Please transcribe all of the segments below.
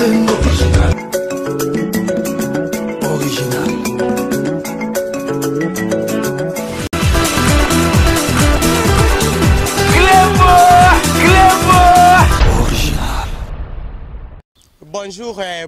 Bonjour,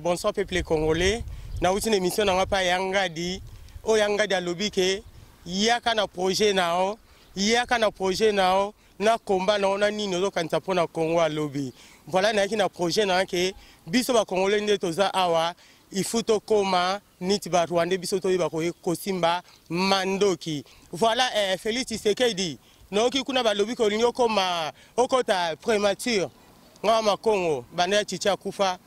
bonsoir peuple congolais. Na une émission na pa Yangadi. O Yangadi a lobby ke yaka na projet nao, yaka na projet nao na combat na ona nino zo kanta pona Congo a lobby. Voilà na ki na projet na ke biso ba congolais nde toza awa il faut to koma niti ba Rwanda biso to ba ko simba mandoki. Voilà Félix Tshisekedi. No ki kuna ba lobby ko linyo koma okota prémature. Ngama Congo banda chicha kufa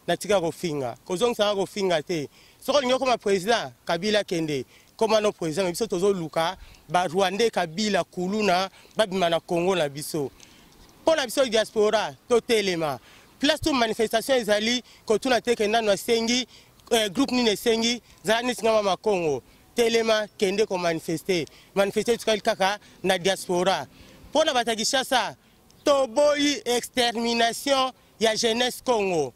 na tika kofinga kozong sa kofinga te soko linyo koma président Kabila kende koma no président biso tozo luka ba Rwanda Kabila kuluna babima na Congo na biso pour la biso diaspora to telema place to manifestation ezali ko tuna teke ndano sengi groupe ni sengi za ni ngama ma Congo telema kende ko manifester tukali kaka na diaspora pour la batagisha sa to boyi extermination ya jeunesse Congo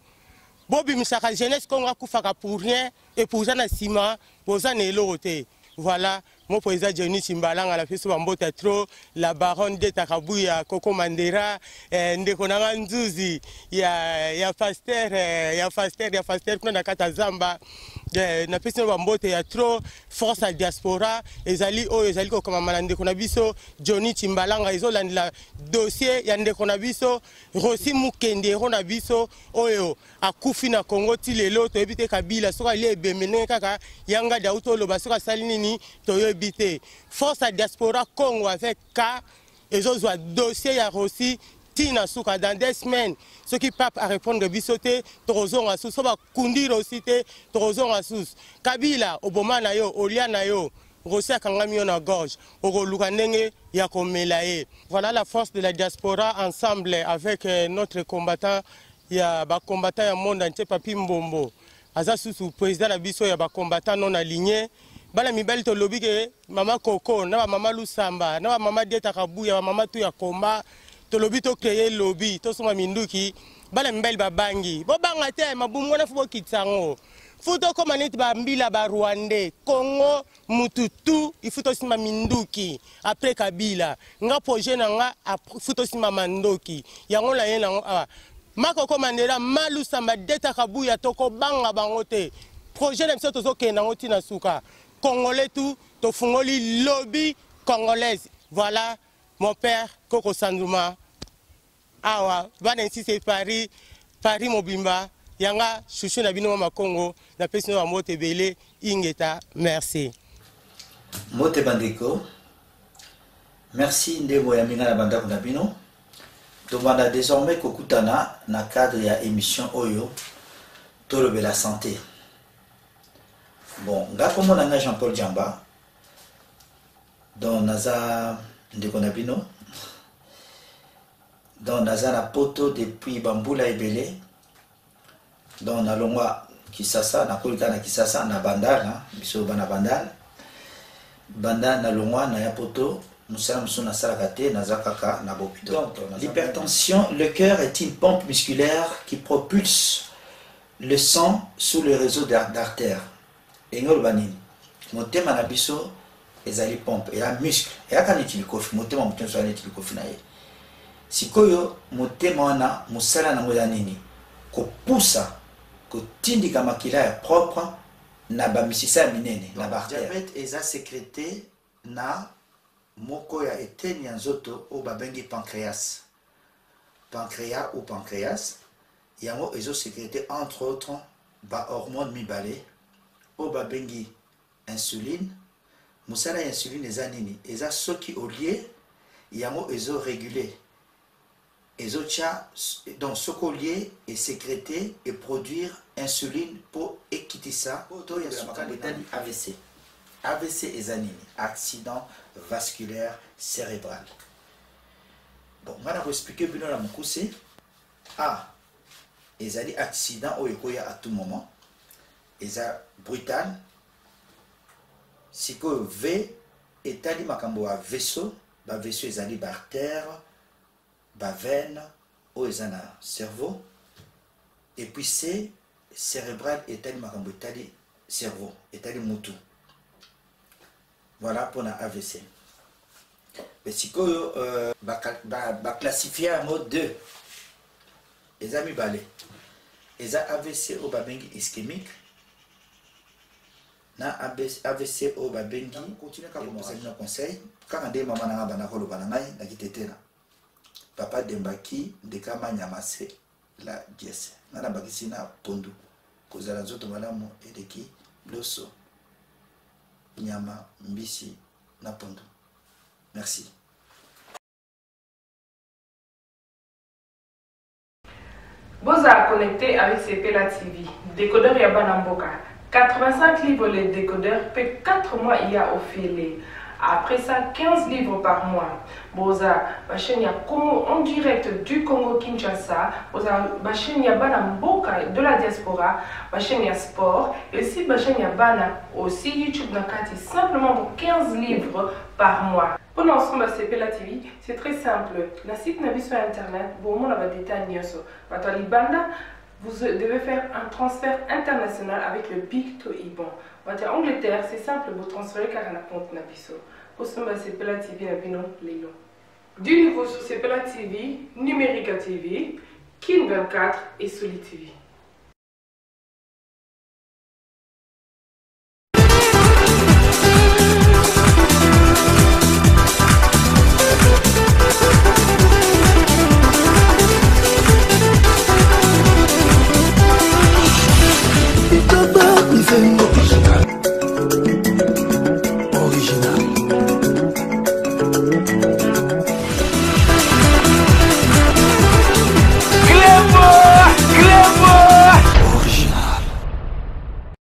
Bobi Misaka jeunesse Congo a koufaka pour rien et pour ça na sima poza na elote. Voilà mon président Johnny Chimbalanga la fesse bambota trop la baronne de Takabuya Koko Mandera ndeko na nzuzi ya pasteur kuna na kata Zamba na pese bambote ya trop force à diaspora ezali ko kama malande ko na biso Johnny Chimbalanga ezolandila dossier ya ndeko na biso Rossi Mukende ko na biso oyo akufi na Congo ti lelo to ebite Kabila soka le bemene kaka yanga da utolo basoka salinini to yebite force à diaspora Congo avec ka ezozwa dossier ya Rossi Tina Souka dans 2 semaines, ce qui pape à répondre bisoté, Torozon à sous, Soba Kundiro aussi, Torozon à sous. Kabila, Obama na yo, Olia na yo, Rossia Kangamio na gorge, Oro Lukanenge, Yakomelae. Voilà la force de la diaspora ensemble avec notre combattant, ya ba combattant ya monde entier Papi Mbombo. Aza sous président la biso ya ba combattant non aligné. Bala mibali to lobby ke mama Koko, na mama Lusamba, na mama Deta Kabuya, mama tu ya combat. To lobby to créer lobby to soma minduki bala mbeli babangi bo banga te mabungo na fubo kitsango futo koma neti ba mbila ba Rwanda Congo mututu ifuto sima minduki après Kabila nga projet na nga futo sima mandoki yango la yena mako komandela malu samba Deta Kabuya toko banga bangote projet na biso tozo kenda ngoti na suka congolais tout to fungoli lobby congolaise. Voilà mon père Koko Sandouma awa bana ici c'est Paris Mobimba yanga chouchou na bino ma Congo na pesi no mote belé ingeta. Merci mote bandeko merci ndebo ya minga na banda kuna bino to banda désormais kokutana na cadre ya émission oyo tolobe la santé. Bon nga komo na Jean-Paul Djamba donc naza ndeko na bino donc naza na poto depuis bambula ebele donc na longwa Kisasa na kolika na Kisasa na bandana biso bana bandana na longwa na ya poto musala musuna salakate naza kaka na bopito. Donc l'hypertension, le cœur est une pompe musculaire qui propulse le sang sous le réseau d'artères. Engol banini motema na biso ezali pompe ya muscle ya kaniti likofi motema mutema so aneti likofi na ye sikoyo motema wana musala na ngoya nini kopusa kotindika makila ya propre na bamisisa minene na bartère. Diabète eza sécrété na moko ya eteni ya nzoto o babengi pancréas ou pancréas yango ezo sécrété entre autres ba hormone mibale o babengi insuline. Musala insuline eza nini eza soki olie yango ezo réguler ezo cha donc soko olie et sécréter et produire insuline pour ekitisa to ya makambo etali AVC eza nini accident vasculaire cérébral. Bon ngana ko expliquer bino la mukuse ezali accident oyo koya à tout moment eza brutal. Siko V etali makambo a vaisseau ezali ba artère ba veine o ezana cerveau et puis C cérébral etali makambo etali cerveau etali mutu. Voilà pour la AVC. Mais si vous classifiez en mode 2, les amis balais, les AVC au babengi ischémique, na AVC au babengi, continuez à vous poser un conseil. Quand on dit maman n'a pas de banangai, na kitete na. Papa dembaki de kama nyamase la dièse. Na bakisi na pondu. Kozala zoto malamu edeki loso. Nyama mbisi na pondu. Merci. Vous êtes connecté avec Sepela TV. Décodeur Yabanamboka. 85 livres les décodeurs, puis 4 mois il y a offert. Après ça, 15 livres par mois. Boza, ma chaîne en direct du Congo Kinshasa. Boza, ma chaîne Yabanamboka de la diaspora. Ma chaîne sport. Et aussi ma chaîne Yabana aussi YouTube Nakati. Simplement pour 15 livres par mois. Pour l'ensemble de Sepela TV, c'est très simple. La site n'a vu sur internet. Bon, on a des détails. Vous devez faire un transfert international avec le Big to Iban. En Angleterre, c'est simple, vous transférez car on a compte Nabiso. Pour ce moment, c'est Sepela TV, du nouveau sur Sepela TV, Numérica TV, Kin 24 et Soli TV.